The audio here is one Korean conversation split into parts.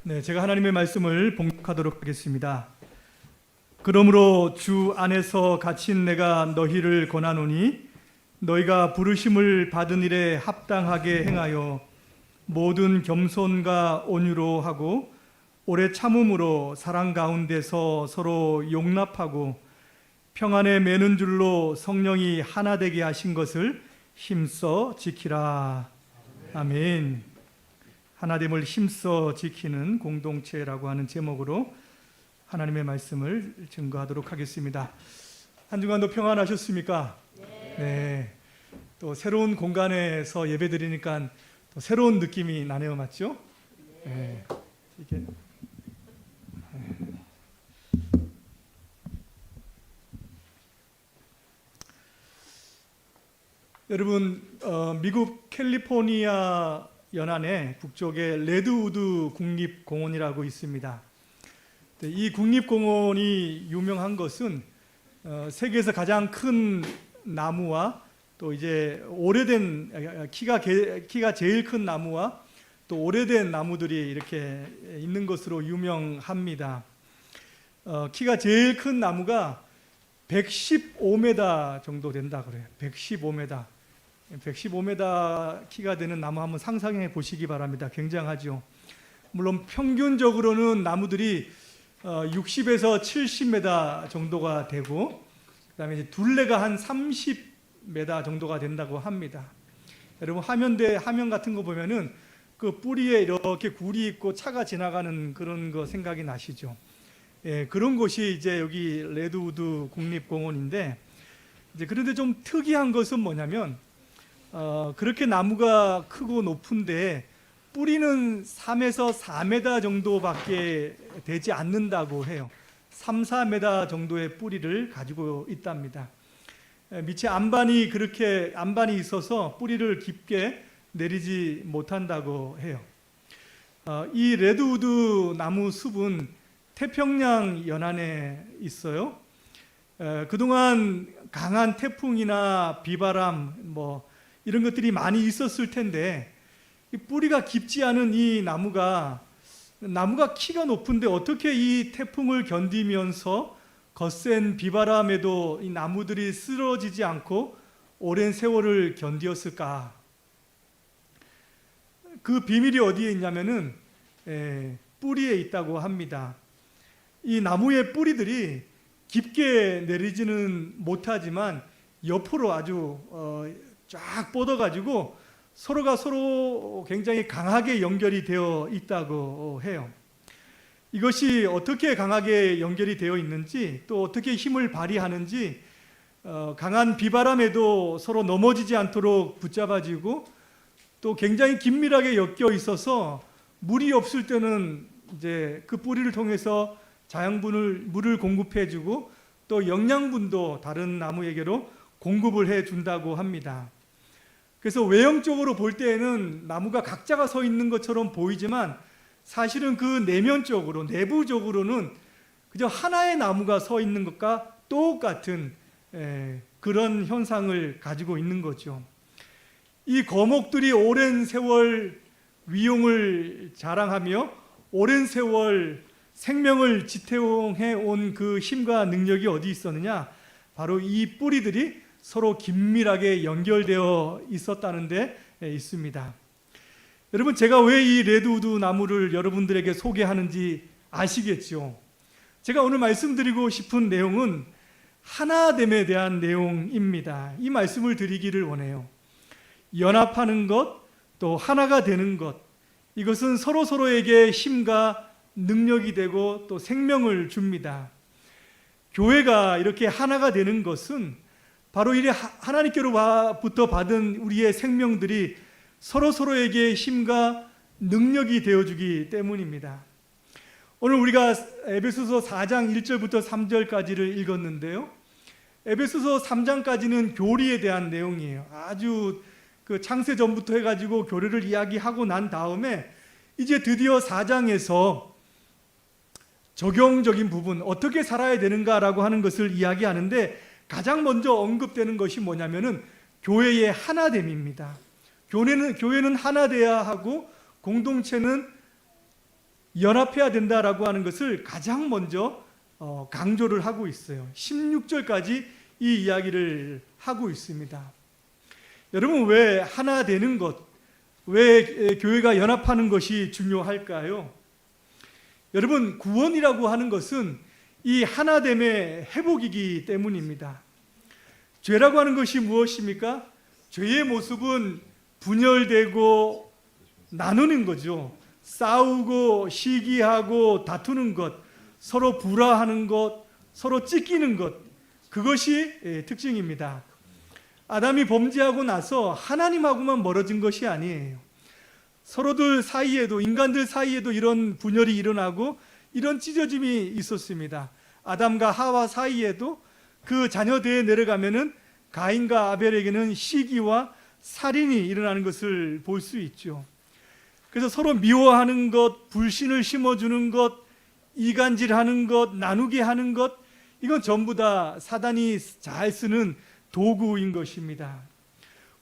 네, 제가 하나님의 말씀을 봉독하도록 하겠습니다. 그러므로 주 안에서 갇힌 내가 너희를 권하노니 너희가 부르심을 받은 일에 합당하게 행하여 모든 겸손과 온유로 하고 오래 참음으로 사랑 가운데서 서로 용납하고 평안에 매는 줄로 성령이 하나 되게 하신 것을 힘써 지키라. 아멘. 하나됨을 힘써 지키는 공동체라고 하는 제목으로 하나님의 말씀을 증거하도록 하겠습니다. 한 주간도 평안하셨습니까? 네. 또 새로운 공간에서 예배드리니까 또 새로운 느낌이 나네요, 맞죠? 네. 이게 여러분, 미국 캘리포니아 연안의 북쪽에 레드우드 국립공원이라고 있습니다. 이 국립공원이 유명한 것은 세계에서 가장 큰 나무와 또 이제 오래된 키가 제일 큰 나무와 또 오래된 나무들이 이렇게 있는 것으로 유명합니다. 키가 제일 큰 나무가 115m 정도 된다 그래요. 115m 키가 되는 나무 한번 상상해 보시기 바랍니다. 굉장하죠. 물론 평균적으로는 나무들이 60에서 70m 정도가 되고 그다음에 이제 둘레가 한 30m 정도가 된다고 합니다. 여러분 화면 같은 거 보면은 그 뿌리에 이렇게 굴이 있고 차가 지나가는 그런 거 생각이 나시죠? 예, 그런 곳이 이제 여기 레드우드 국립공원인데 이제 그런데 좀 특이한 것은 뭐냐면 그렇게 나무가 크고 높은데 뿌리는 3에서 4m 정도밖에 되지 않는다고 해요. 3, 4m 정도의 뿌리를 가지고 있답니다. 밑에 안반이 있어서 뿌리를 깊게 내리지 못한다고 해요. 이 레드우드 나무 숲은 태평양 연안에 있어요. 그동안 강한 태풍이나 비바람 이런 것들이 많이 있었을 텐데 이 뿌리가 깊지 않은 이 나무가 키가 높은데 어떻게 이 태풍을 견디면서 거센 비바람에도 이 나무들이 쓰러지지 않고 오랜 세월을 견디었을까? 그 비밀이 어디에 있냐면은 뿌리에 있다고 합니다. 이 나무의 뿌리들이 깊게 내리지는 못하지만 옆으로 아주 쫙 뻗어가지고 서로가 서로 굉장히 강하게 연결이 되어 있다고 해요. 이것이 어떻게 강하게 연결이 되어 있는지 또 어떻게 힘을 발휘하는지 강한 비바람에도 서로 넘어지지 않도록 붙잡아지고 또 굉장히 긴밀하게 엮여 있어서 물이 없을 때는 이제 그 뿌리를 통해서 물을 공급해주고 또 영양분도 다른 나무에게로 공급을 해준다고 합니다. 그래서 외형적으로 볼 때에는 나무가 각자가 서 있는 것처럼 보이지만 사실은 그 내부적으로는 그저 하나의 나무가 서 있는 것과 똑같은 그런 현상을 가지고 있는 거죠. 이 거목들이 오랜 세월 위용을 자랑하며 오랜 세월 생명을 지탱해 온 그 힘과 능력이 어디 있었느냐? 바로 이 뿌리들이 서로 긴밀하게 연결되어 있었다는 데 있습니다. 여러분, 제가 왜 이 레드우드 나무를 여러분들에게 소개하는지 아시겠죠? 제가 오늘 말씀드리고 싶은 내용은 하나됨에 대한 내용입니다. 이 말씀을 드리기를 원해요. 연합하는 것, 또 하나가 되는 것, 이것은 서로에게 힘과 능력이 되고 또 생명을 줍니다. 교회가 이렇게 하나가 되는 것은 바로 이 하나님께로부터 받은 우리의 생명들이 서로에게 힘과 능력이 되어주기 때문입니다. 오늘 우리가 에베소서 4장 1절부터 3절까지를 읽었는데요. 에베소서 3장까지는 교리에 대한 내용이에요. 아주 그 창세 전부터 해가지고 교리를 이야기하고 난 다음에 이제 드디어 4장에서 적용적인 부분, 어떻게 살아야 되는가라고 하는 것을 이야기하는데 가장 먼저 언급되는 것이 뭐냐면은 교회의 하나됨입니다. 교회는 하나 돼야 하고 공동체는 연합해야 된다라고 하는 것을 가장 먼저 강조를 하고 있어요. 16절까지 이 이야기를 하고 있습니다. 여러분, 왜 하나 되는 것, 왜 교회가 연합하는 것이 중요할까요? 여러분, 구원이라고 하는 것은 이 하나됨의 회복이기 때문입니다. 죄라고 하는 것이 무엇입니까? 죄의 모습은 분열되고 나누는 거죠. 싸우고 시기하고 다투는 것, 서로 불화하는 것, 서로 찢기는 것, 그것이 특징입니다. 아담이 범죄하고 나서 하나님하고만 멀어진 것이 아니에요. 서로들 사이에도, 인간들 사이에도 이런 분열이 일어나고 이런 찢어짐이 있었습니다. 아담과 하와 사이에도 그 자녀대에 내려가면은 가인과 아벨에게는 시기와 살인이 일어나는 것을 볼 수 있죠. 그래서 서로 미워하는 것, 불신을 심어주는 것, 이간질하는 것, 나누게 하는 것, 이건 전부 다 사단이 잘 쓰는 도구인 것입니다.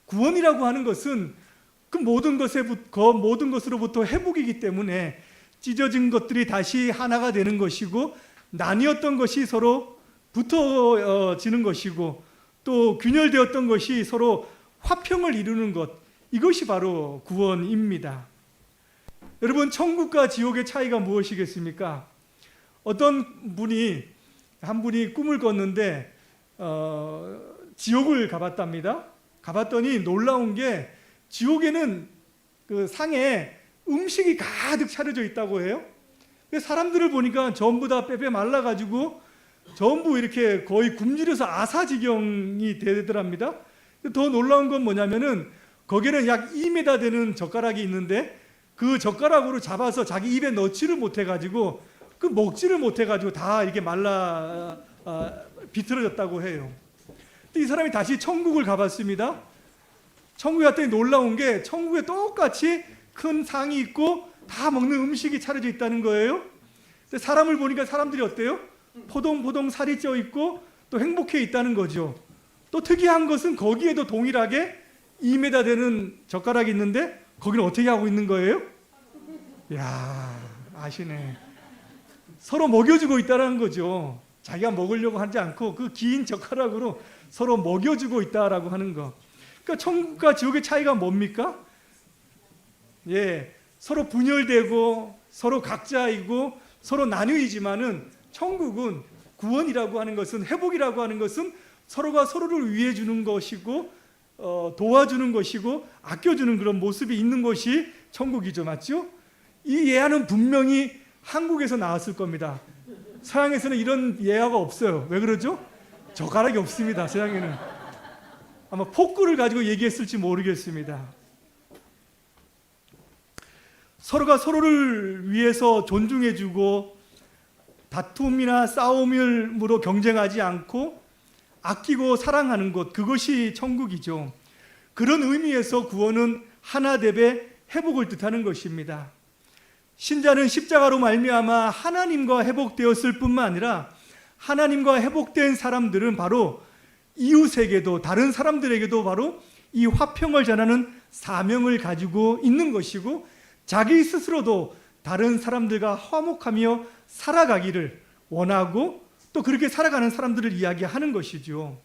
구원이라고 하는 것은 그 모든 것으로부터 회복이기 때문에 찢어진 것들이 다시 하나가 되는 것이고, 나뉘었던 것이 서로 붙어지는 것이고, 또 균열되었던 것이 서로 화평을 이루는 것, 이것이 바로 구원입니다. 여러분, 천국과 지옥의 차이가 무엇이겠습니까? 한 분이 꿈을 꿨는데 지옥을 가봤답니다. 가봤더니 놀라운 게, 지옥에는 그 상에 음식이 가득 차려져 있다고 해요. 사람들을 보니까 전부 다 빼빼 말라가지고 전부 이렇게 거의 굶주려서 아사지경이 되더랍니다. 더 놀라운 건 뭐냐면은 거기는 약 2m 되는 젓가락이 있는데 그 젓가락으로 잡아서 자기 입에 넣지를 못해가지고 먹지를 못해가지고 다 이렇게 말라 비틀어졌다고 해요. 이 사람이 다시 천국을 가봤습니다. 천국에 갔더니 놀라운 게, 천국에 똑같이 큰 상이 있고 다 먹는 음식이 차려져 있다는 거예요. 근데 사람을 보니까 사람들이 어때요? 포동포동 살이 쪄 있고 또 행복해 있다는 거죠. 또 특이한 것은 거기에도 동일하게 2m 되는 젓가락이 있는데 거기는 어떻게 하고 있는 거예요? 이야, 아시네. 서로 먹여주고 있다는 거죠. 자기가 먹으려고 하지 않고 그 긴 젓가락으로 서로 먹여주고 있다라고 하는 거. 그러니까 천국과 지옥의 차이가 뭡니까? 서로 분열되고 서로 각자이고 서로 나뉘지만은 천국은, 구원이라고 하는 것은, 회복이라고 하는 것은 서로가 서로를 위해 주는 것이고 도와주는 것이고 아껴주는 그런 모습이 있는 것이 천국이죠. 맞죠? 이 예화는 분명히 한국에서 나왔을 겁니다. 서양에서는 이런 예화가 없어요. 왜 그러죠? 젓가락이 없습니다. 서양에는. 아마 포크를 가지고 얘기했을지 모르겠습니다. 서로가 서로를 위해서 존중해주고 다툼이나 싸움으로 경쟁하지 않고 아끼고 사랑하는 것, 그것이 천국이죠. 그런 의미에서 구원은 하나됨의 회복을 뜻하는 것입니다. 신자는 십자가로 말미암아 하나님과 회복되었을 뿐만 아니라 하나님과 회복된 사람들은 바로 이웃에게도, 다른 사람들에게도 바로 이 화평을 전하는 사명을 가지고 있는 것이고, 자기 스스로도 다른 사람들과 화목하며 살아가기를 원하고 또 그렇게 살아가는 사람들을 이야기하는 것이죠.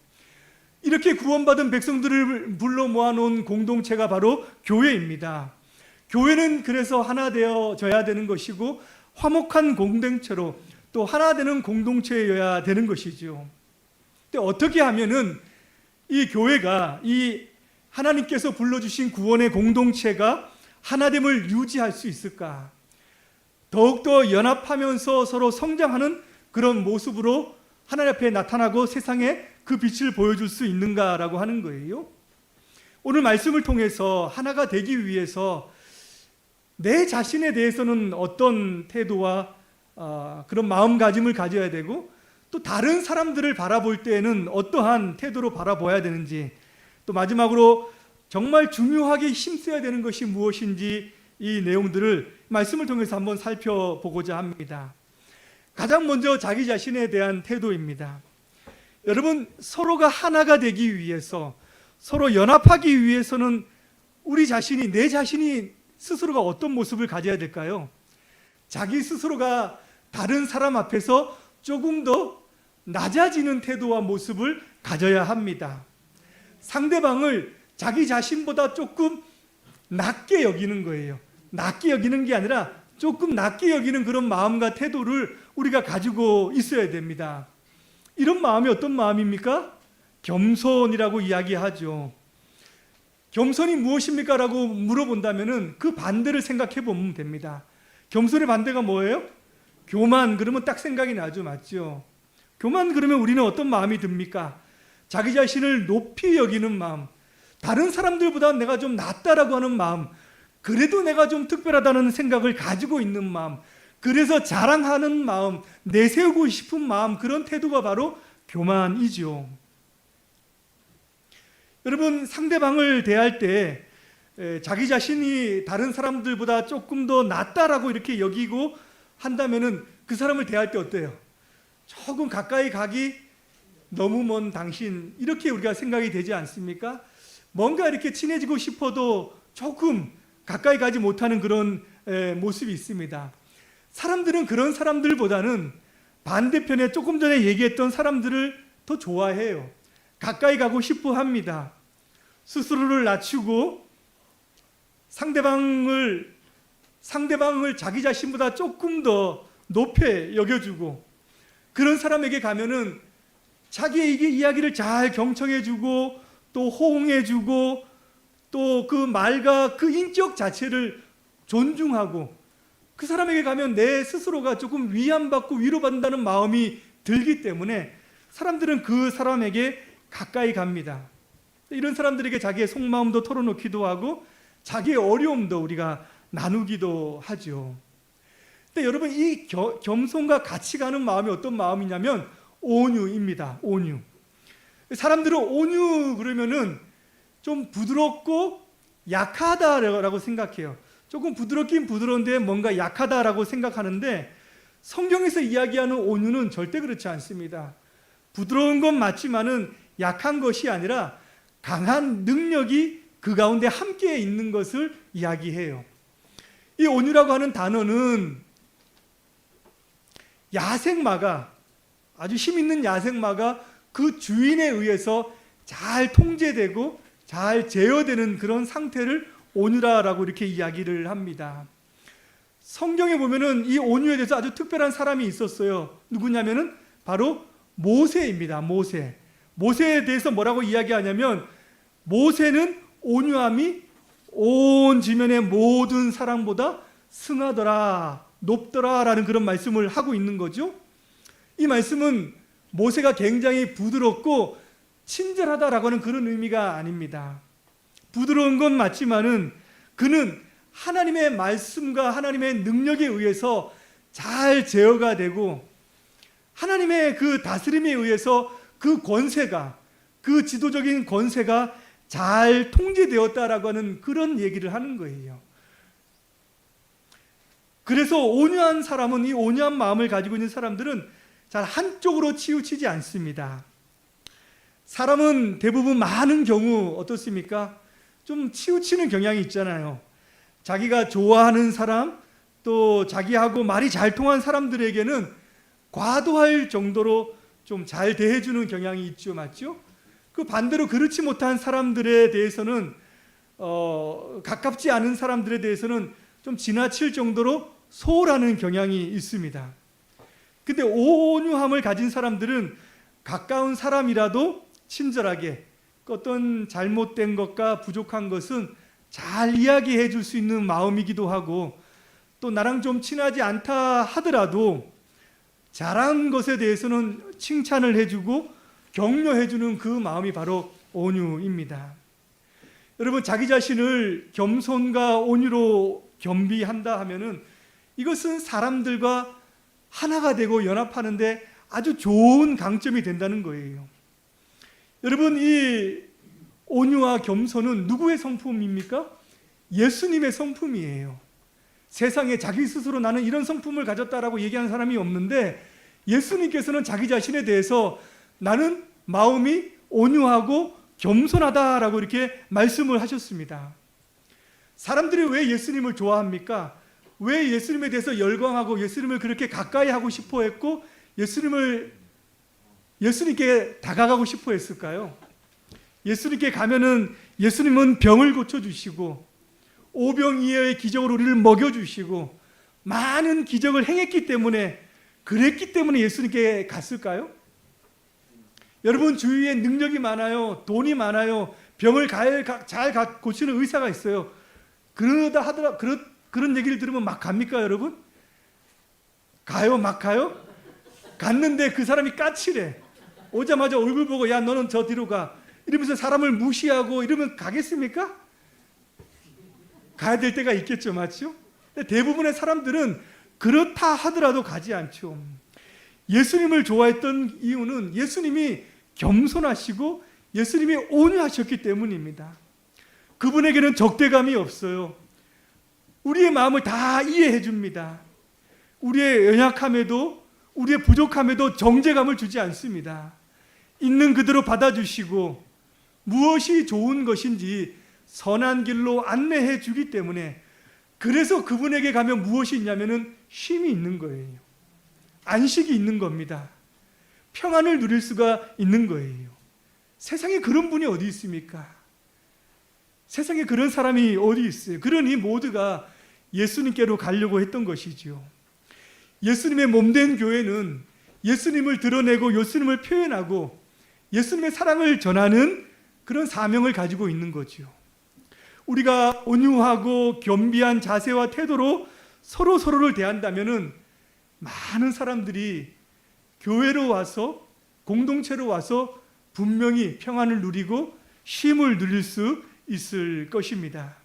이렇게 구원받은 백성들을 불러 모아놓은 공동체가 바로 교회입니다. 교회는 그래서 하나 되어져야 되는 것이고 화목한 공동체로 또 하나 되는 공동체여야 되는 것이죠. 근데 어떻게 하면은 이 교회가, 이 하나님께서 불러주신 구원의 공동체가 하나됨을 유지할 수 있을까? 더욱더 연합하면서 서로 성장하는 그런 모습으로 하나님 앞에 나타나고 세상에 그 빛을 보여줄 수 있는가라고 하는 거예요. 오늘 말씀을 통해서 하나가 되기 위해서 내 자신에 대해서는 어떤 태도와 그런 마음가짐을 가져야 되고, 또 다른 사람들을 바라볼 때에는 어떠한 태도로 바라봐야 되는지, 또 마지막으로 정말 중요하게 힘써야 되는 것이 무엇인지, 이 내용들을 말씀을 통해서 한번 살펴보고자 합니다. 가장 먼저 자기 자신에 대한 태도입니다. 여러분, 서로가 하나가 되기 위해서, 서로 연합하기 위해서는 우리 자신이, 내 자신이 스스로가 어떤 모습을 가져야 될까요? 자기 스스로가 다른 사람 앞에서 조금 더 낮아지는 태도와 모습을 가져야 합니다. 상대방을 자기 자신보다 조금 낮게 여기는 거예요. 낮게 여기는 게 아니라 조금 낮게 여기는 그런 마음과 태도를 우리가 가지고 있어야 됩니다. 이런 마음이 어떤 마음입니까? 겸손이라고 이야기하죠. 겸손이 무엇입니까? 라고 물어본다면 그 반대를 생각해 보면 됩니다. 겸손의 반대가 뭐예요? 교만. 그러면 딱 생각이 나죠. 맞죠? 교만 그러면 우리는 어떤 마음이 듭니까? 자기 자신을 높이 여기는 마음, 다른 사람들보다 내가 좀 낫다라고 하는 마음, 그래도 내가 좀 특별하다는 생각을 가지고 있는 마음, 그래서 자랑하는 마음, 내세우고 싶은 마음, 그런 태도가 바로 교만이죠. 여러분, 상대방을 대할 때 자기 자신이 다른 사람들보다 조금 더 낫다라고 이렇게 여기고 한다면은 그 사람을 대할 때 어때요? 조금 가까이 가기 너무 먼 당신, 이렇게 우리가 생각이 되지 않습니까? 뭔가 이렇게 친해지고 싶어도 조금 가까이 가지 못하는 그런 모습이 있습니다. 사람들은 그런 사람들보다는 반대편에 조금 전에 얘기했던 사람들을 더 좋아해요. 가까이 가고 싶어 합니다. 스스로를 낮추고 상대방을 자기 자신보다 조금 더 높게 여겨주고, 그런 사람에게 가면은 자기의 이야기를 잘 경청해주고 또 호응해주고 또 그 말과 그 인격 자체를 존중하고, 그 사람에게 가면 내 스스로가 조금 위안받고 위로받는다는 마음이 들기 때문에 사람들은 그 사람에게 가까이 갑니다. 이런 사람들에게 자기의 속마음도 털어놓기도 하고 자기의 어려움도 우리가 나누기도 하죠. 근데 여러분, 이 겸손과 같이 가는 마음이 어떤 마음이냐면 온유입니다. 온유. 사람들은 온유 그러면은 좀 부드럽고 약하다라고 생각해요. 조금 부드럽긴 부드러운데 뭔가 약하다라고 생각하는데, 성경에서 이야기하는 온유는 절대 그렇지 않습니다. 부드러운 건 맞지만은 약한 것이 아니라 강한 능력이 그 가운데 함께 있는 것을 이야기해요. 이 온유라고 하는 단어는 야생마가, 아주 힘 있는 야생마가 그 주인에 의해서 잘 통제되고 잘 제어되는 그런 상태를 온유라라고 이렇게 이야기를 합니다. 성경에 보면은 이 온유에 대해서 아주 특별한 사람이 있었어요. 누구냐면은 바로 모세입니다. 모세에 대해서 뭐라고 이야기하냐면, 모세는 온유함이 온 지면의 모든 사람보다 승하더라, 높더라라는 그런 말씀을 하고 있는 거죠. 이 말씀은 모세가 굉장히 부드럽고 친절하다라고 하는 그런 의미가 아닙니다. 부드러운 건 맞지만은 그는 하나님의 말씀과 하나님의 능력에 의해서 잘 제어가 되고, 하나님의 그 다스림에 의해서 그 권세가, 그 지도적인 권세가 잘 통제되었다라고 하는 그런 얘기를 하는 거예요. 그래서 온유한 사람은, 이 온유한 마음을 가지고 있는 사람들은 잘 한쪽으로 치우치지 않습니다. 사람은 대부분 많은 경우 어떻습니까? 좀 치우치는 경향이 있잖아요. 자기가 좋아하는 사람, 또 자기하고 말이 잘 통한 사람들에게는 과도할 정도로 좀 잘 대해주는 경향이 있죠. 맞죠? 그 반대로 그렇지 못한 사람들에 대해서는 가깝지 않은 사람들에 대해서는 좀 지나칠 정도로 소홀하는 경향이 있습니다. 근데 온유함을 가진 사람들은 가까운 사람이라도 친절하게 어떤 잘못된 것과 부족한 것은 잘 이야기해 줄 수 있는 마음이기도 하고, 또 나랑 좀 친하지 않다 하더라도 잘한 것에 대해서는 칭찬을 해주고 격려해주는 그 마음이 바로 온유입니다. 여러분, 자기 자신을 겸손과 온유로 겸비한다 하면은 이것은 사람들과 하나가 되고 연합하는데 아주 좋은 강점이 된다는 거예요. 여러분, 이 온유와 겸손은 누구의 성품입니까? 예수님의 성품이에요. 세상에 자기 스스로 나는 이런 성품을 가졌다라고 얘기하는 사람이 없는데, 예수님께서는 자기 자신에 대해서 나는 마음이 온유하고 겸손하다라고 이렇게 말씀을 하셨습니다. 사람들이 왜 예수님을 좋아합니까? 왜 예수님에 대해서 열광하고 예수님을 그렇게 가까이 하고 싶어 했고 예수님께 다가가고 싶어 했을까요? 예수님께 가면은 예수님은 병을 고쳐주시고 오병이어의 기적으로 우리를 먹여주시고 많은 기적을 행했기 때문에 그랬기 때문에 예수님께 갔을까요? 여러분 주위에 능력이 많아요. 돈이 많아요. 병을 잘 고치는 의사가 있어요. 그러다 하더라 그런 얘기를 들으면 막 갑니까 여러분? 가요? 막 가요? 갔는데 그 사람이 까칠해. 오자마자 얼굴 보고 야 너는 저 뒤로 가 이러면서 사람을 무시하고 이러면 가겠습니까? 가야 될 때가 있겠죠. 맞죠? 근데 대부분의 사람들은 그렇다 하더라도 가지 않죠. 예수님을 좋아했던 이유는 예수님이 겸손하시고 예수님이 온유하셨기 때문입니다. 그분에게는 적대감이 없어요. 우리의 마음을 다 이해해 줍니다. 우리의 연약함에도 우리의 부족함에도 정죄감을 주지 않습니다. 있는 그대로 받아주시고 무엇이 좋은 것인지 선한 길로 안내해 주기 때문에 그래서 그분에게 가면 무엇이 있냐면은 쉼이 있는 거예요. 안식이 있는 겁니다. 평안을 누릴 수가 있는 거예요. 세상에 그런 분이 어디 있습니까? 세상에 그런 사람이 어디 있어요? 그러니 모두가 예수님께로 가려고 했던 것이지요. 예수님의 몸된 교회는 예수님을 드러내고 예수님을 표현하고 예수님의 사랑을 전하는 그런 사명을 가지고 있는 거죠. 우리가 온유하고 겸비한 자세와 태도로 서로를 대한다면은 많은 사람들이 교회로 와서 공동체로 와서 분명히 평안을 누리고 쉼을 누릴 수 있을 것입니다.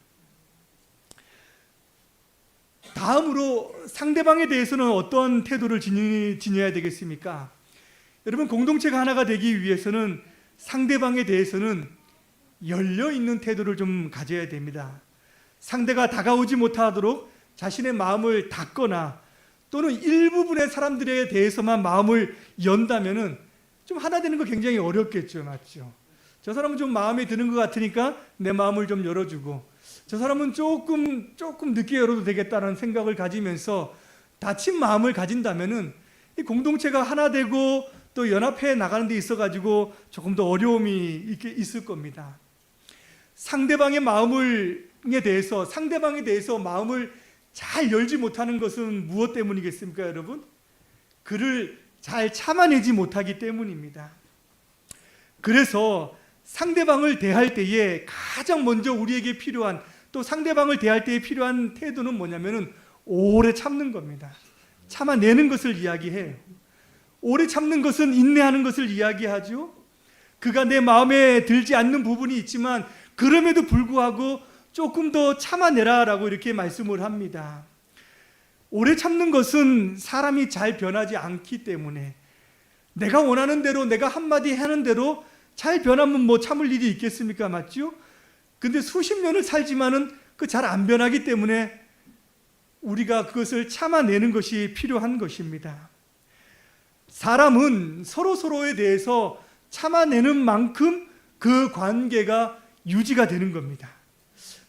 다음으로 상대방에 대해서는 어떤 태도를 지녀야 되겠습니까? 여러분 공동체가 하나가 되기 위해서는 상대방에 대해서는 열려있는 태도를 좀 가져야 됩니다. 상대가 다가오지 못하도록 자신의 마음을 닫거나 또는 일부분의 사람들에 대해서만 마음을 연다면은 좀 하나 되는 거 굉장히 어렵겠죠. 맞죠? 저 사람은 좀 마음에 드는 것 같으니까 내 마음을 좀 열어주고 저 사람은 조금 늦게 열어도 되겠다는 생각을 가지면서 닫힌 마음을 가진다면은 이 공동체가 하나 되고 또 연합해 나가는 데 있어가지고 조금 더 어려움이 있을 겁니다. 상대방에 대해서 마음을 잘 열지 못하는 것은 무엇 때문이겠습니까, 여러분? 그를 잘 참아내지 못하기 때문입니다. 그래서 상대방을 대할 때에 가장 먼저 우리에게 필요한 또 상대방을 대할 때에 필요한 태도는 뭐냐면은 오래 참는 겁니다. 참아내는 것을 이야기해요. 오래 참는 것은 인내하는 것을 이야기하죠. 그가 내 마음에 들지 않는 부분이 있지만 그럼에도 불구하고 조금 더 참아내라라고 이렇게 말씀을 합니다. 오래 참는 것은 사람이 잘 변하지 않기 때문에 내가 원하는 대로 내가 한마디 하는 대로 잘 변하면 뭐 참을 일이 있겠습니까? 맞죠? 근데 수십 년을 살지만은 그 잘 안 변하기 때문에 우리가 그것을 참아내는 것이 필요한 것입니다. 사람은 서로에 대해서 참아내는 만큼 그 관계가 유지가 되는 겁니다.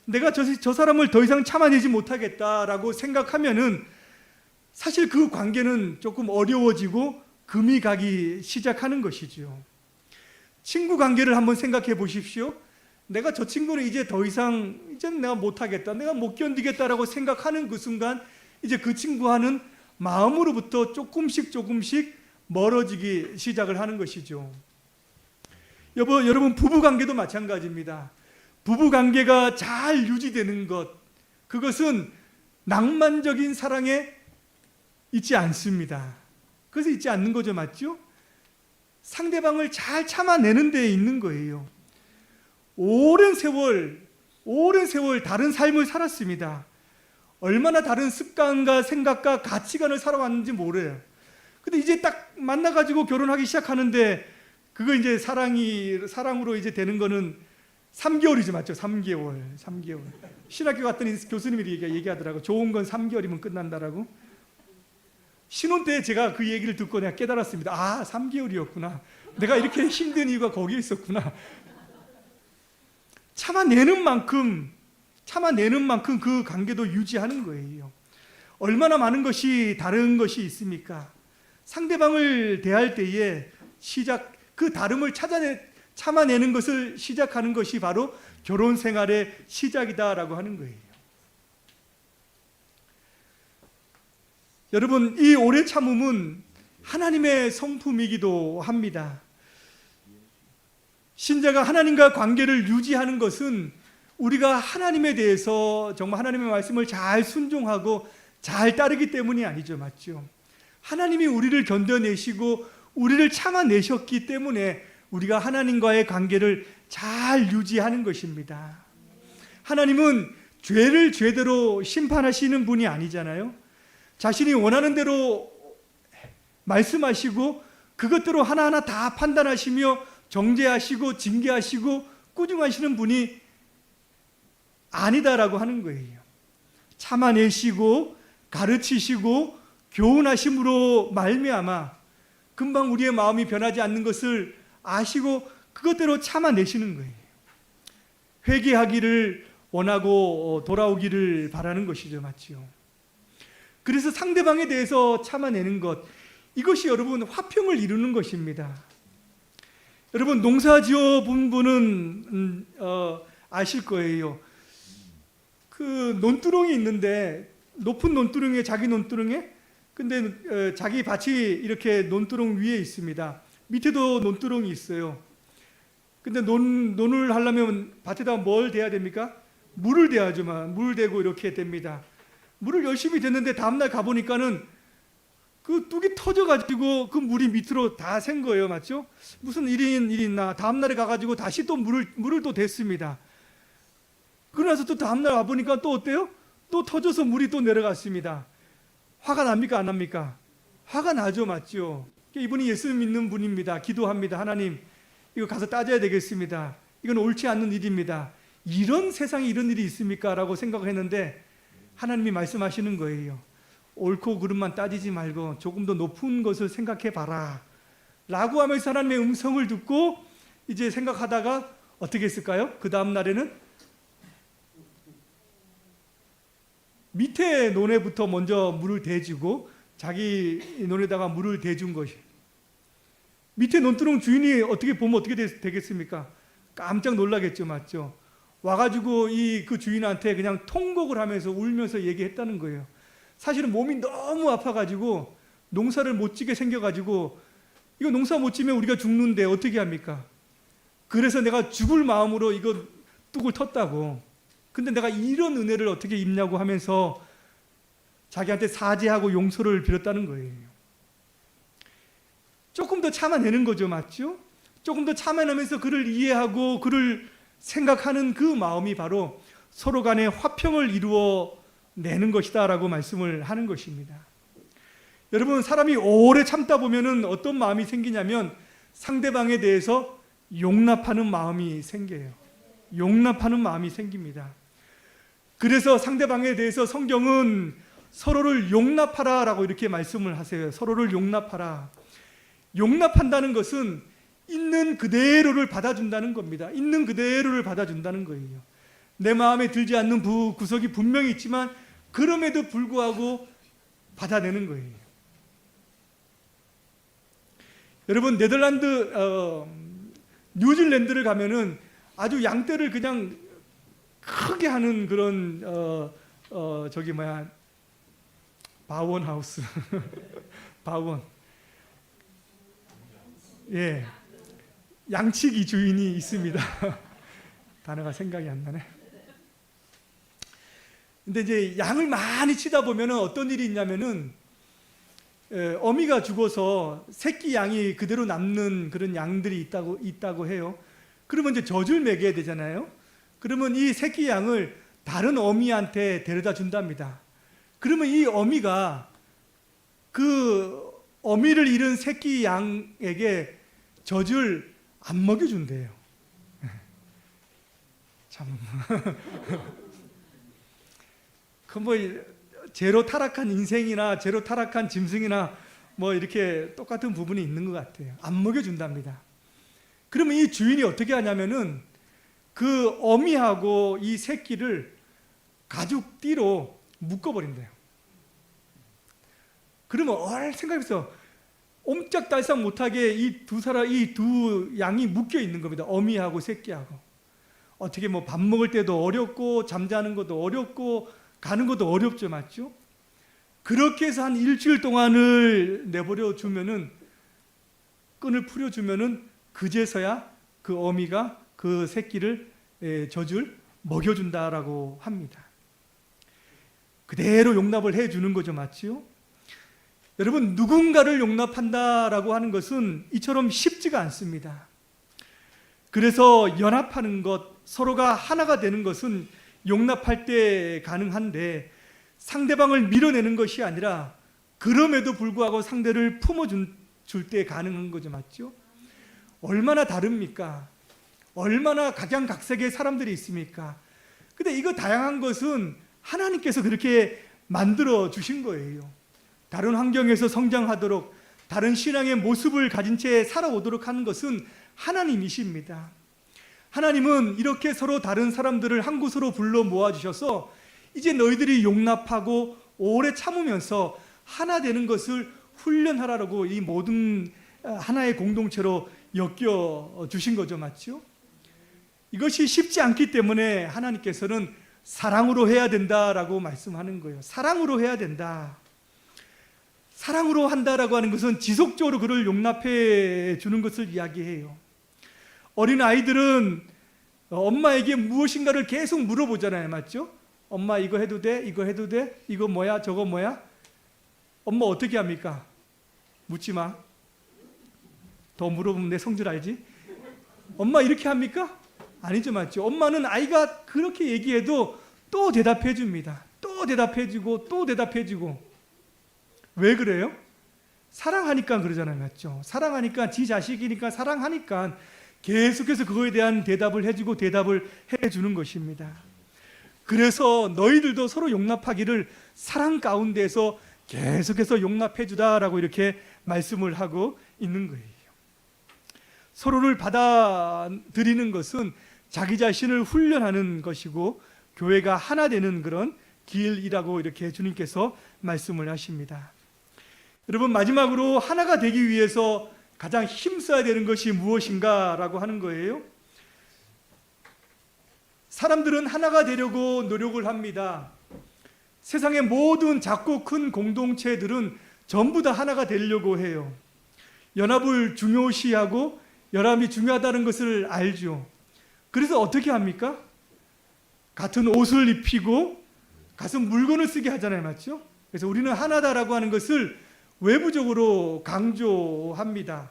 내가 저 사람을 더 이상 참아내지 못하겠다라고 생각하면은 사실 그 관계는 조금 어려워지고 금이 가기 시작하는 것이죠. 친구 관계를 한번 생각해 보십시오. 내가 저 친구는 이제 더 이상 이제는 내가 못하겠다, 내가 못 견디겠다라고 생각하는 그 순간 이제 그 친구와는 마음으로부터 조금씩 멀어지기 시작을 하는 것이죠. 여러분 부부관계도 마찬가지입니다. 부부관계가 잘 유지되는 것, 그것은 낭만적인 사랑에 있지 않습니다. 그래서 있지 않는 거죠. 맞죠? 상대방을 잘 참아내는 데에 있는 거예요. 오랜 세월 다른 삶을 살았습니다. 얼마나 다른 습관과 생각과 가치관을 살아왔는지 모르요. 근데 이제 딱 만나가지고 결혼하기 시작하는데 그거 이제 사랑으로 이제 되는 거는 3개월이죠. 맞죠? 3개월. 신학교 갔더니 교수님이 얘기하더라고. 좋은 건 3개월이면 끝난다라고. 신혼 때 제가 그 얘기를 듣고 내가 깨달았습니다. 아, 3개월이었구나. 내가 이렇게 힘든 이유가 거기에 있었구나. 참아내는 만큼 그 관계도 유지하는 거예요. 얼마나 많은 것이 다른 것이 있습니까? 상대방을 대할 때에 그 다름을 참아내는 것을 시작하는 것이 바로 결혼 생활의 시작이다라고 하는 거예요. 여러분, 이 오래 참음은 하나님의 성품이기도 합니다. 신자가 하나님과 관계를 유지하는 것은 우리가 하나님에 대해서 정말 하나님의 말씀을 잘 순종하고 잘 따르기 때문이 아니죠. 맞죠? 하나님이 우리를 견뎌내시고 우리를 참아내셨기 때문에 우리가 하나님과의 관계를 잘 유지하는 것입니다. 하나님은 죄를 죄대로 심판하시는 분이 아니잖아요. 자신이 원하는 대로 말씀하시고 그것대로 하나하나 다 판단하시며 정죄하시고 징계하시고 꾸중하시는 분이 아니다라고 하는 거예요. 참아내시고 가르치시고 교훈하심으로 말미암아 금방 우리의 마음이 변하지 않는 것을 아시고 그것대로 참아내시는 거예요. 회개하기를 원하고 돌아오기를 바라는 것이죠. 맞죠? 그래서 상대방에 대해서 참아내는 것, 이것이 여러분 화평을 이루는 것입니다. 여러분 농사 지어 본 분은 아실 거예요. 그 논두렁이 있는데 높은 논두렁에 자기 논두렁에 근데 자기 밭이 이렇게 논두렁 위에 있습니다. 밑에도 논두렁이 있어요. 근데 논을 하려면 밭에다 뭘 대야 됩니까? 물을 대야죠. 물을 대고 이렇게 됩니다. 물을 열심히 댔는데 다음날 가보니까는 그 뚝이 터져가지고 그 물이 밑으로 다 샌 거예요. 맞죠? 무슨 일이 있나. 다음날에 가가지고 다시 또 물을 또 댔습니다. 그러나서 또 다음날 와보니까 또 어때요? 또 터져서 물이 또 내려갔습니다. 화가 납니까? 안 납니까? 화가 나죠. 맞죠? 이분이 예수 믿는 분입니다. 기도합니다. 하나님, 이거 가서 따져야 되겠습니다. 이건 옳지 않는 일입니다. 이런 세상에 이런 일이 있습니까? 라고 생각했는데 하나님이 말씀하시는 거예요. 옳고 그름만 따지지 말고 조금 더 높은 것을 생각해 봐라 라고 하면서 하나님의 음성을 듣고 이제 생각하다가 어떻게 했을까요? 그 다음 날에는 밑에 논에부터 먼저 물을 대주고 자기 논에다가 물을 대준 것이, 밑에 논두렁 주인이 어떻게 보면 어떻게 되겠습니까? 깜짝 놀라겠죠. 맞죠? 와가지고 그 주인한테 그냥 통곡을 하면서 울면서 얘기했다는 거예요. 사실은 몸이 너무 아파가지고 농사를 못 지게 생겨가지고 이거 농사 못 지면 우리가 죽는데 어떻게 합니까? 그래서 내가 죽을 마음으로 이거 뚝을 텄다고. 근데 내가 이런 은혜를 어떻게 입냐고 하면서 자기한테 사죄하고 용서를 빌었다는 거예요. 조금 더 참아내는 거죠. 맞죠? 조금 더 참아내면서 그를 이해하고 그를 생각하는 그 마음이 바로 서로 간에 화평을 이루어 내는 것이다 라고 말씀을 하는 것입니다. 여러분, 사람이 오래 참다 보면은 어떤 마음이 생기냐면 상대방에 대해서 용납하는 마음이 생겨요. 용납하는 마음이 생깁니다. 그래서 상대방에 대해서 성경은 서로를 용납하라 라고 이렇게 말씀을 하세요. 서로를 용납하라. 용납한다는 것은 있는 그대로를 받아준다는 겁니다. 있는 그대로를 받아준다는 거예요. 내 마음에 들지 않는 구석이 분명히 있지만 그럼에도 불구하고 받아내는 거예요. 여러분, 네덜란드, 뉴질랜드를 가면은 아주 양떼를 그냥 크게 하는 그런 바원하우스 바원, 예, 양치기 주인이 있습니다. 단어가 생각이 안 나네. 근데 이제 양을 많이 치다 보면은 어떤 일이 있냐면은 어미가 죽어서 새끼 양이 그대로 남는 그런 양들이 있다고 해요. 그러면 이제 젖을 먹여야 되잖아요. 그러면 이 새끼 양을 다른 어미한테 데려다 준답니다. 그러면 이 어미가 그 어미를 잃은 새끼 양에게 젖을 안 먹여준대요. 참. 그 제로 타락한 인생이나 제로 타락한 짐승이나 이렇게 똑같은 부분이 있는 것 같아요. 안 먹여준답니다. 그러면 이 주인이 어떻게 하냐면은 그 어미하고 이 새끼를 가죽 띠로 묶어버린대요. 그러면 생각해서 옴짝달싹 못하게 이 두 양이 묶여 있는 겁니다. 어미하고 새끼하고. 어떻게 뭐 밥 먹을 때도 어렵고 잠자는 것도 어렵고 가는 것도 어렵죠, 맞죠? 그렇게 해서 한 일주일 동안을 내버려 주면은, 끈을 풀어 주면은 그제서야 그 어미가 그 새끼를 젖을 먹여준다라고 합니다. 그대로 용납을 해주는 거죠, 맞죠? 여러분, 누군가를 용납한다라고 하는 것은 이처럼 쉽지가 않습니다. 그래서 연합하는 것, 서로가 하나가 되는 것은 용납할 때 가능한데, 상대방을 밀어내는 것이 아니라 그럼에도 불구하고 상대를 품어줄 때 가능한 거죠, 맞죠? 얼마나 다릅니까? 얼마나 각양각색의 사람들이 있습니까? 근데 이거 다양한 것은 하나님께서 그렇게 만들어 주신 거예요. 다른 환경에서 성장하도록, 다른 신앙의 모습을 가진 채 살아오도록 하는 것은 하나님이십니다. 하나님은 이렇게 서로 다른 사람들을 한 곳으로 불러 모아주셔서 이제 너희들이 용납하고 오래 참으면서 하나 되는 것을 훈련하라고 이 모든 하나의 공동체로 엮여주신 거죠, 맞죠? 이것이 쉽지 않기 때문에 하나님께서는 사랑으로 해야 된다라고 말씀하는 거예요. 사랑으로 해야 된다. 사랑으로 한다라고 하는 것은 지속적으로 그를 용납해 주는 것을 이야기해요. 어린 아이들은 엄마에게 무엇인가를 계속 물어보잖아요, 맞죠? 엄마 이거 해도 돼? 이거 해도 돼? 이거 뭐야? 저거 뭐야? 엄마 어떻게 합니까? 묻지 마. 더 물어보면 내 성질 알지? 엄마 이렇게 합니까? 아니죠, 맞죠? 엄마는 아이가 그렇게 얘기해도 또 대답해 줍니다. 또 대답해 주고 또 대답해 주고. 왜 그래요? 사랑하니까 그러잖아요, 맞죠? 사랑하니까, 지 자식이니까 사랑하니까 계속해서 그거에 대한 대답을 해주고 대답을 해주는 것입니다. 그래서 너희들도 서로 용납하기를 사랑 가운데서 계속해서 용납해주다라고 이렇게 말씀을 하고 있는 거예요. 서로를 받아들이는 것은 자기 자신을 훈련하는 것이고 교회가 하나 되는 그런 길이라고 이렇게 주님께서 말씀을 하십니다. 여러분, 마지막으로 하나가 되기 위해서 가장 힘써야 되는 것이 무엇인가라고 하는 거예요. 사람들은 하나가 되려고 노력을 합니다. 세상의 모든 작고 큰 공동체들은 전부 다 하나가 되려고 해요. 연합을 중요시하고 연합이 중요하다는 것을 알죠. 그래서 어떻게 합니까? 같은 옷을 입히고 같은 물건을 쓰게 하잖아요, 맞죠? 그래서 우리는 하나다라고 하는 것을 외부적으로 강조합니다.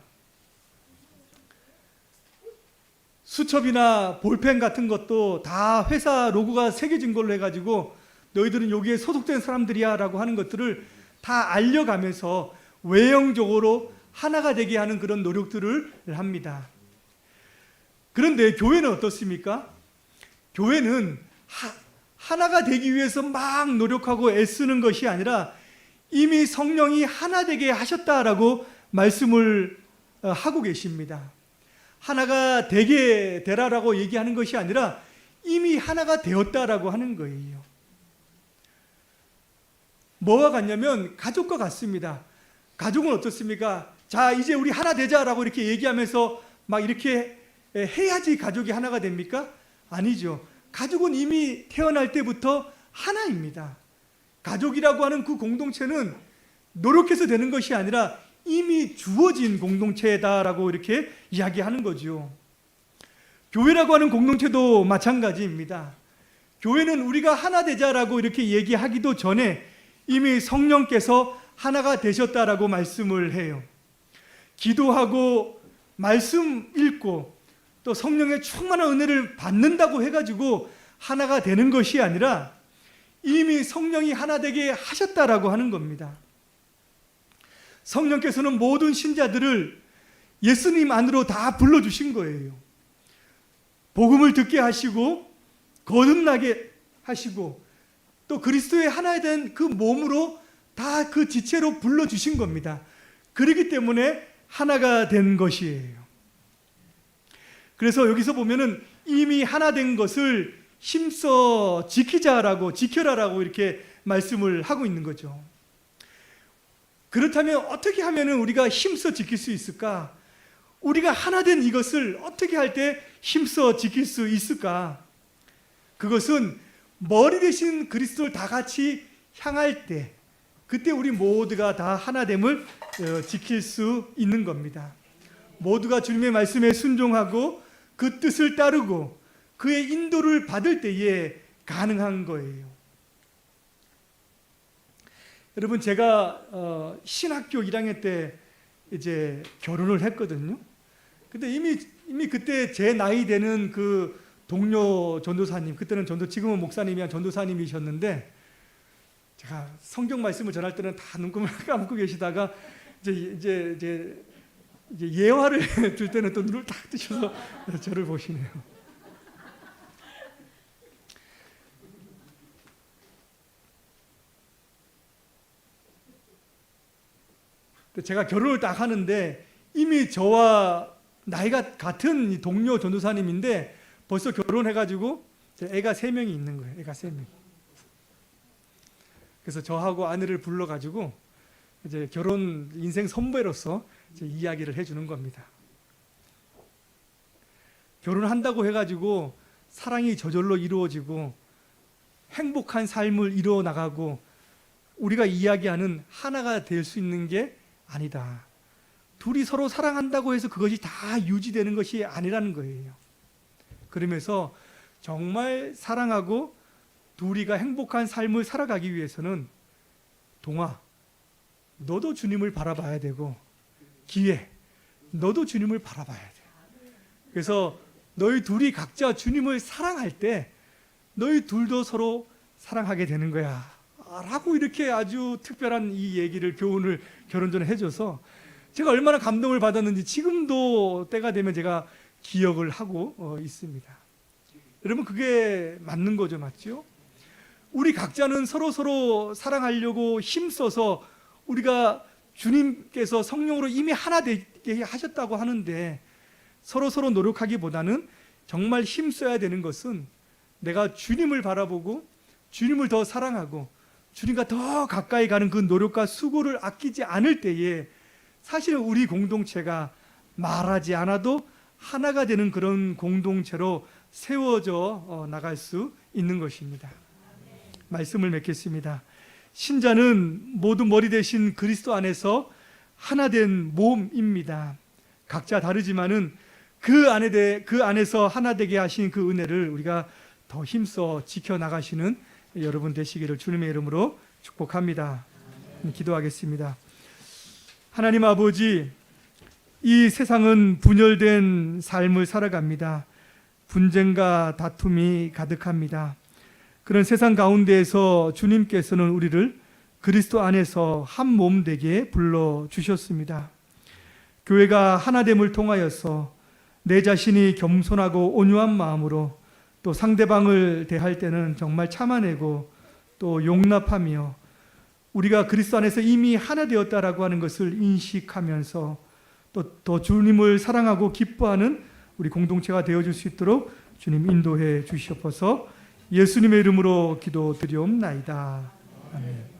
수첩이나 볼펜 같은 것도 다 회사 로고가 새겨진 걸로 해가지고 너희들은 여기에 소속된 사람들이야 라고 하는 것들을 다 알려가면서 외형적으로 하나가 되게 하는 그런 노력들을 합니다. 그런데 교회는 어떻습니까? 교회는 하나가 되기 위해서 막 노력하고 애쓰는 것이 아니라 이미 성령이 하나 되게 하셨다라고 말씀을 하고 계십니다. 하나가 되게 되라라고 얘기하는 것이 아니라 이미 하나가 되었다라고 하는 거예요. 뭐와 같냐면 가족과 같습니다. 가족은 어떻습니까? 자, 이제 우리 하나 되자라고 이렇게 얘기하면서 막 이렇게 해야지 가족이 하나가 됩니까? 아니죠. 가족은 이미 태어날 때부터 하나입니다. 가족이라고 하는 그 공동체는 노력해서 되는 것이 아니라 이미 주어진 공동체다라고 이렇게 이야기하는 거죠. 교회라고 하는 공동체도 마찬가지입니다. 교회는 우리가 하나 되자라고 이렇게 얘기하기도 전에 이미 성령께서 하나가 되셨다라고 말씀을 해요. 기도하고 말씀 읽고 또 성령의 충만한 은혜를 받는다고 해가지고 하나가 되는 것이 아니라 이미 성령이 하나 되게 하셨다라고 하는 겁니다. 성령께서는 모든 신자들을 예수님 안으로 다 불러주신 거예요. 복음을 듣게 하시고 거듭나게 하시고 또 그리스도의 하나에 대한 그 몸으로 다 그 지체로 불러주신 겁니다. 그렇기 때문에 하나가 된 것이에요. 그래서 여기서 보면은 이미 하나 된 것을 힘써 지키자라고, 지켜라라고 이렇게 말씀을 하고 있는 거죠. 그렇다면 어떻게 하면 우리가 힘써 지킬 수 있을까? 우리가 하나 된 이것을 어떻게 할 때 힘써 지킬 수 있을까? 그것은 머리 대신 그리스도를 다 같이 향할 때, 그때 우리 모두가 다 하나됨을 지킬 수 있는 겁니다. 모두가 주님의 말씀에 순종하고 그 뜻을 따르고 그의 인도를 받을 때에 가능한 거예요. 여러분, 제가 신학교 1학년 때 이제 결혼을 했거든요. 근데 이미 그때 제 나이 되는 그 동료 전도사님, 그때는 지금은 목사님이야 전도사님이셨는데, 제가 성경 말씀을 전할 때는 다 눈금을 감고 계시다가 이제 예화를 들 때는 또 눈을 딱 뜨셔서 저를 보시네요. 제가 결혼을 딱 하는데 이미 저와 나이가 같은 동료 전도사님인데 벌써 결혼해가지고 애가 3명이 있는 거예요. 애가 3명. 그래서 저하고 아내를 불러가지고 이제 결혼 인생 선배로서 이제 이야기를 해주는 겁니다. 결혼한다고 해가지고 사랑이 저절로 이루어지고 행복한 삶을 이루어 나가고 우리가 이야기하는 하나가 될 수 있는 게 아니다. 둘이 서로 사랑한다고 해서 그것이 다 유지되는 것이 아니라는 거예요. 그러면서 정말 사랑하고 둘이가 행복한 삶을 살아가기 위해서는 동아, 너도 주님을 바라봐야 되고 기회, 너도 주님을 바라봐야 돼. 그래서 너희 둘이 각자 주님을 사랑할 때 너희 둘도 서로 사랑하게 되는 거야 라고 이렇게 아주 특별한 이 얘기를, 교훈을 결혼 전에 해줘서 제가 얼마나 감동을 받았는지 지금도 때가 되면 제가 기억을 하고 있습니다. 여러분, 그게 맞는 거죠, 맞죠? 우리 각자는 서로 사랑하려고 힘써서 우리가 주님께서 성령으로 이미 하나 되게 하셨다고 하는데 서로 노력하기보다는 정말 힘써야 되는 것은 내가 주님을 바라보고 주님을 더 사랑하고 주님과 더 가까이 가는 그 노력과 수고를 아끼지 않을 때에 사실은 우리 공동체가 말하지 않아도 하나가 되는 그런 공동체로 세워져 나갈 수 있는 것입니다. 말씀을 맺겠습니다. 신자는 모두 머리 대신 그리스도 안에서 하나 된 몸입니다. 각자 다르지만은 그 안에서 하나 되게 하신 그 은혜를 우리가 더 힘써 지켜나가시는 여러분 되시기를 주님의 이름으로 축복합니다. 기도하겠습니다. 하나님 아버지, 이 세상은 분열된 삶을 살아갑니다. 분쟁과 다툼이 가득합니다. 그런 세상 가운데에서 주님께서는 우리를 그리스도 안에서 한 몸 되게 불러주셨습니다. 교회가 하나됨을 통하여서 내 자신이 겸손하고 온유한 마음으로 또 상대방을 대할 때는 정말 참아내고 또 용납하며 우리가 그리스도 안에서 이미 하나 되었다라고 하는 것을 인식하면서 또 더 주님을 사랑하고 기뻐하는 우리 공동체가 되어줄 수 있도록 주님 인도해 주시옵소서. 예수님의 이름으로 기도드리옵나이다. 아멘.